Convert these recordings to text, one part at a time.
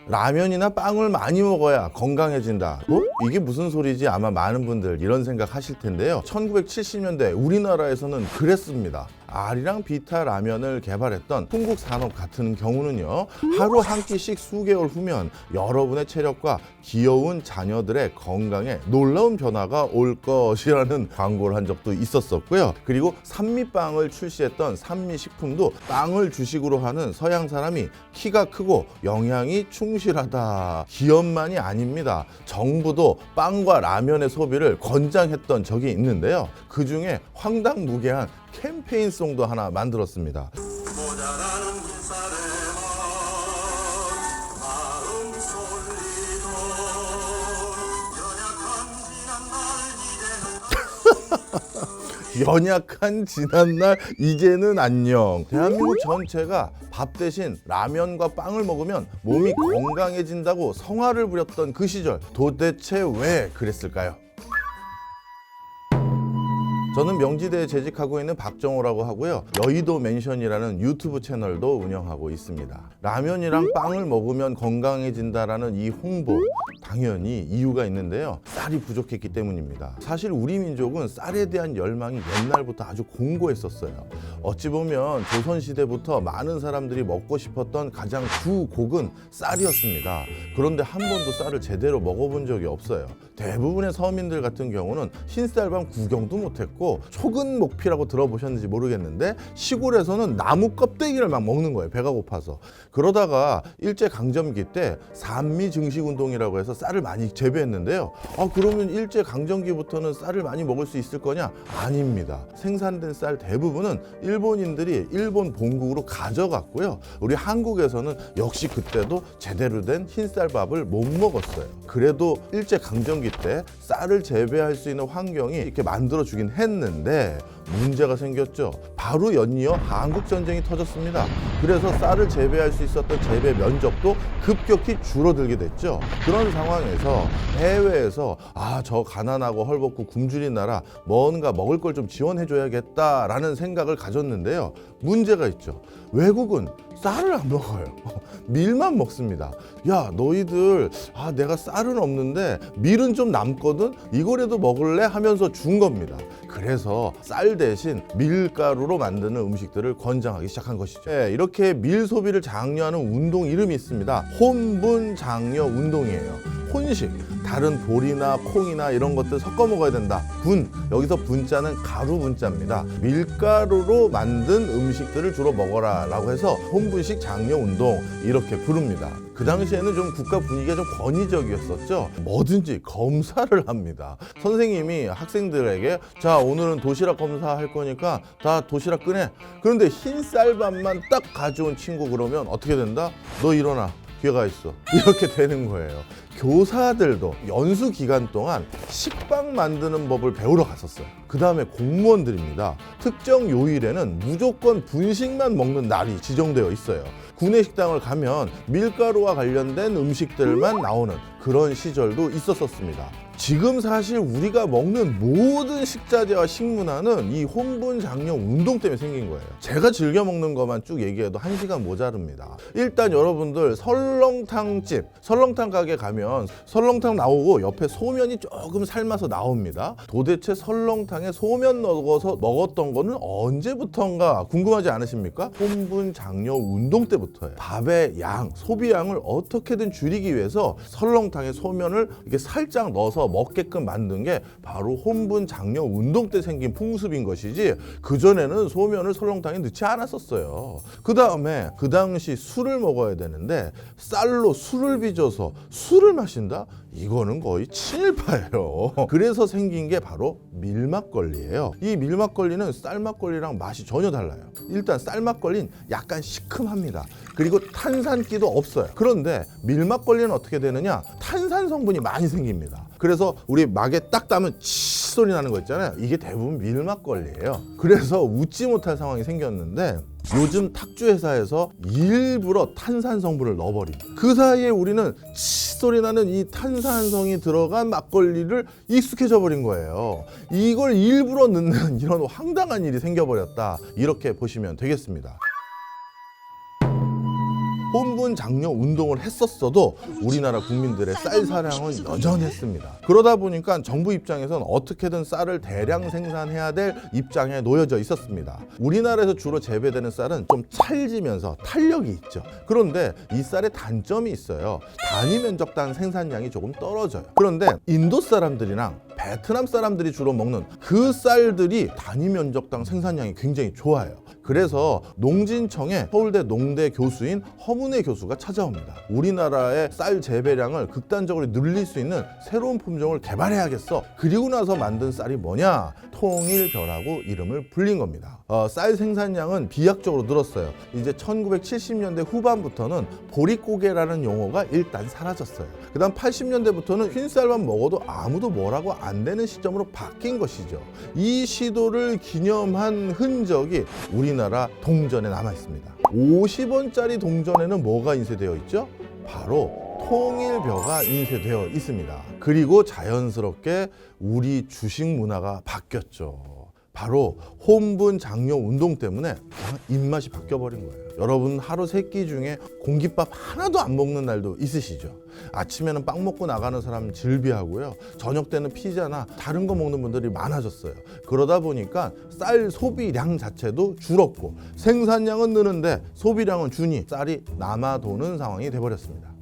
라면이나 빵을 많이 먹어야 건강해진다. 이게 무슨 소리지? 아마 많은 분들 이런 생각 하실 텐데요. 1970년대 우리나라에서는 그랬습니다. R이랑 비타 라면을 개발했던 흥국산업 같은 경우는요, 하루 한 끼씩 수개월 후면 여러분의 체력과 귀여운 자녀들의 건강에 놀라운 변화가 올 것이라는 광고를 한 적도 있었었고요. 그리고 산미빵을 출시했던 산미식품도 빵을 주식으로 하는 서양 사람이 키가 크고 영양이 충실하다. 기업만이 아닙니다. 정부도 빵과 라면의 소비를 권장했던 적이 있는데요. 그 중에 황당무계한 캠페인송도 하나 만들었습니다. 모자라는 햇살에 마음 솔리도 연약한 지난날 이제는 안녕. 대한민국 전체가 밥 대신 라면과 빵을 먹으면 몸이 건강해진다고 성화를 부렸던 그 시절, 도대체 왜 그랬을까요? 저는 명지대에 재직하고 있는 박정호라고 하고요. 여의도 맨션이라는 유튜브 채널도 운영하고 있습니다. 라면이랑 빵을 먹으면 건강해진다라는 이 홍보, 당연히 이유가 있는데요. 쌀이 부족했기 때문입니다. 사실 우리 민족은 쌀에 대한 열망이 옛날부터 아주 공고했었어요. 어찌 보면 조선시대부터 많은 사람들이 먹고 싶었던 가장 주곡은 쌀이었습니다. 그런데 한 번도 쌀을 제대로 먹어본 적이 없어요. 대부분의 서민들 같은 경우는 흰쌀밥 구경도 못했고, 초근목피라고 들어보셨는지 모르겠는데 시골에서는 나무 껍데기를 막 먹는 거예요. 배가 고파서. 그러다가 일제강점기 때 산미증식운동이라고 해서 쌀을 많이 재배했는데요. 그러면 일제강점기부터는 쌀을 많이 먹을 수 있을 거냐? 아닙니다. 생산된 쌀 대부분은 일본인들이 일본 본국으로 가져갔고요. 우리 한국에서는 역시 그때도 제대로 된 흰쌀밥을 못 먹었어요. 그래도 일제강점기 때 쌀을 재배할 수 있는 환경이 이렇게 만들어주긴 했는데 문제가 생겼죠. 바로 연이어 한국전쟁이 터졌습니다. 그래서 쌀을 재배할 수 있었던 재배 면적도 급격히 줄어들게 됐죠. 그런 상황에서 해외에서 저 가난하고 헐벗고 굶주린 나라 뭔가 먹을 걸 좀 지원해줘야겠다라는 생각을 가졌는데요. 문제가 있죠. 외국은 쌀을 안 먹어요. 밀만 먹습니다. 야, 너희들 내가 쌀은 없는데 밀은 좀 남거든? 이거라도 먹을래? 하면서 준 겁니다. 그래서 쌀 대신 밀가루로 만드는 음식들을 권장하기 시작한 것이죠. 이렇게 밀 소비를 장려하는 운동 이름이 있습니다. 혼분장려 운동이에요. 혼식, 다른 보리나 콩이나 이런 것들 섞어 먹어야 된다. 분, 여기서 분자는 가루 분자입니다. 밀가루로 만든 음식들을 주로 먹어라 라고 해서 혼분식 장려 운동 이렇게 부릅니다. 그 당시에는 좀 국가 분위기가 좀 권위적이었었죠. 뭐든지 검사를 합니다. 선생님이 학생들에게 자, 오늘은 도시락 검사할 거니까 다 도시락 꺼내. 그런데 흰 쌀밥만 딱 가져온 친구 그러면 어떻게 된다? 너 일어나. 뒤에가 있어. 이렇게 되는 거예요. 교사들도 연수 기간 동안 식빵 만드는 법을 배우러 갔었어요. 그 다음에 공무원들입니다. 특정 요일에는 무조건 분식만 먹는 날이 지정되어 있어요. 구내식당을 가면 밀가루와 관련된 음식들만 나오는 그런 시절도 있었습니다. 지금 사실 우리가 먹는 모든 식자재와 식문화는 이 혼분장려 운동 때문에 생긴 거예요. 제가 즐겨 먹는 것만 쭉 얘기해도 1시간 모자릅니다. 일단 여러분들 설렁탕집, 설렁탕 가게 가면 설렁탕 나오고 옆에 소면이 조금 삶아서 나옵니다. 도대체 설렁탕에 소면 넣어서 먹었던 거는 언제부턴가 궁금하지 않으십니까? 혼분장려 운동 때부터예요. 밥의 양, 소비량을 어떻게든 줄이기 위해서 설렁탕에 소면을 이렇게 살짝 넣어서 먹게끔 만든 게 바로 혼분장려 운동 때 생긴 풍습인 것이지, 그전에는 소면을 설렁탕에 넣지 않았었어요. 그 다음에 그 당시 술을 먹어야 되는데 쌀로 술을 빚어서 술을 마신다? 이거는 거의 친일파예요. 그래서 생긴 게 바로 밀막걸리예요. 이 밀막걸리는 쌀막걸리랑 맛이 전혀 달라요. 일단 쌀막걸리는 약간 시큼합니다. 그리고 탄산기도 없어요. 그런데 밀막걸리는 어떻게 되느냐? 탄산 성분이 많이 생깁니다. 그래서 우리 막에 딱 따면 치 소리 나는 거 있잖아요. 이게 대부분 밀막걸리예요. 그래서 웃지 못할 상황이 생겼는데 요즘 탁주 회사에서 일부러 탄산 성분을 넣어버립니다. 그 사이에 우리는 치 소리 나는 이 탄산성이 들어간 막걸리를 익숙해져 버린 거예요. 이걸 일부러 넣는 이런 황당한 일이 생겨버렸다. 이렇게 보시면 되겠습니다. 혼분 장려 운동을 했었어도 우리나라 국민들의 쌀 사랑은 여전했습니다. 그러다 보니까 정부 입장에서는 어떻게든 쌀을 대량 생산해야 될 입장에 놓여져 있었습니다. 우리나라에서 주로 재배되는 쌀은 좀 찰지면서 탄력이 있죠. 그런데 이 쌀의 단점이 있어요. 단위 면적당 생산량이 조금 떨어져요. 그런데 인도 사람들이랑 베트남 사람들이 주로 먹는 그 쌀들이 단위 면적당 생산량이 굉장히 좋아요. 그래서 농진청에 서울대 농대 교수인 허문회 교수가 찾아옵니다. 우리나라의 쌀 재배량을 극단적으로 늘릴 수 있는 새로운 품종을 개발해야겠어. 그리고 나서 만든 쌀이 뭐냐? 통일벼라고 이름을 불린 겁니다. 쌀 생산량은 비약적으로 늘었어요. 이제 1970년대 후반부터는 보릿고개라는 용어가 일단 사라졌어요. 그 다음 80년대부터는 흰쌀만 먹어도 아무도 뭐라고 안 되는 시점으로 바뀐 것이죠. 이 시도를 기념한 흔적이 우리나라 동전에 남아 있습니다. 50원짜리 동전에는 뭐가 인쇄되어 있죠? 바로 통일벼가 인쇄되어 있습니다. 그리고 자연스럽게 우리 주식 문화가 바뀌었죠. 바로 혼분 장려 운동 때문에 그냥 입맛이 바뀌어버린 거예요. 여러분 하루 세 끼 중에 공깃밥 하나도 안 먹는 날도 있으시죠? 아침에는 빵 먹고 나가는 사람 즐비하고요. 저녁 때는 피자나 다른 거 먹는 분들이 많아졌어요. 그러다 보니까 쌀 소비량 자체도 줄었고 생산량은 느는데 소비량은 주니 쌀이 남아 도는 상황이 돼버렸습니다.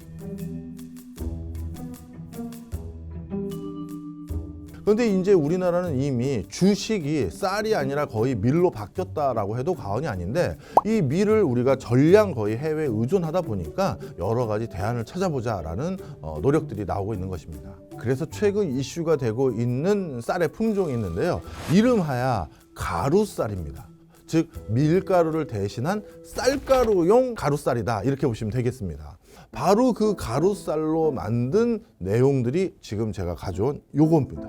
그런데 이제 우리나라는 이미 주식이 쌀이 아니라 거의 밀로 바뀌었다라고 해도 과언이 아닌데 이 밀을 우리가 전량 거의 해외에 의존하다 보니까 여러 가지 대안을 찾아보자라는 노력들이 나오고 있는 것입니다. 그래서 최근 이슈가 되고 있는 쌀의 품종이 있는데요. 이름하야 가루쌀입니다. 즉 밀가루를 대신한 쌀가루용 가루쌀이다 이렇게 보시면 되겠습니다. 바로 그 가루쌀로 만든 내용들이 지금 제가 가져온 요겁니다.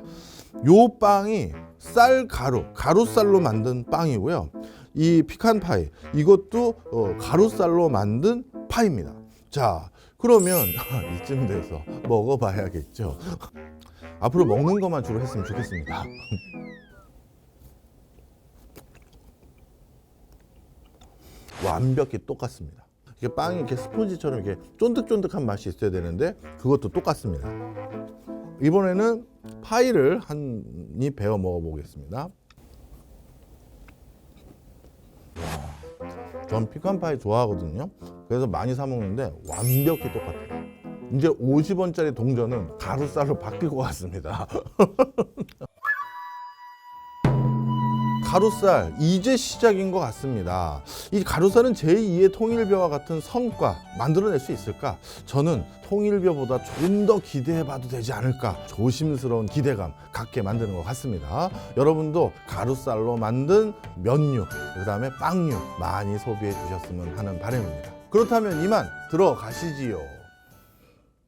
요 빵이 가루쌀로 만든 빵이고요. 이 피칸파이 이것도 가루쌀로 만든 파이입니다. 자, 그러면 이쯤 돼서 먹어봐야겠죠. 앞으로 먹는 것만 주로 했으면 좋겠습니다. 완벽히 똑같습니다. 이게 빵이 이렇게 스폰지처럼 이렇게 쫀득쫀득한 맛이 있어야 되는데 그것도 똑같습니다. 이번에는 파이를 한 입 베어 먹어보겠습니다. 전 피칸파이 좋아하거든요. 그래서 많이 사 먹는데 완벽히 똑같아요. 이제 50원짜리 동전은 가루쌀로 바뀔 것 같습니다. 가루쌀 이제 시작인 것 같습니다. 이 가루쌀은 제2의 통일벼와 같은 성과 만들어낼 수 있을까? 저는 통일벼보다 좀 더 기대해봐도 되지 않을까? 조심스러운 기대감 갖게 만드는 것 같습니다. 여러분도 가루쌀로 만든 면류, 그 다음에 빵류 많이 소비해 주셨으면 하는 바람입니다. 그렇다면 이만 들어가시지요.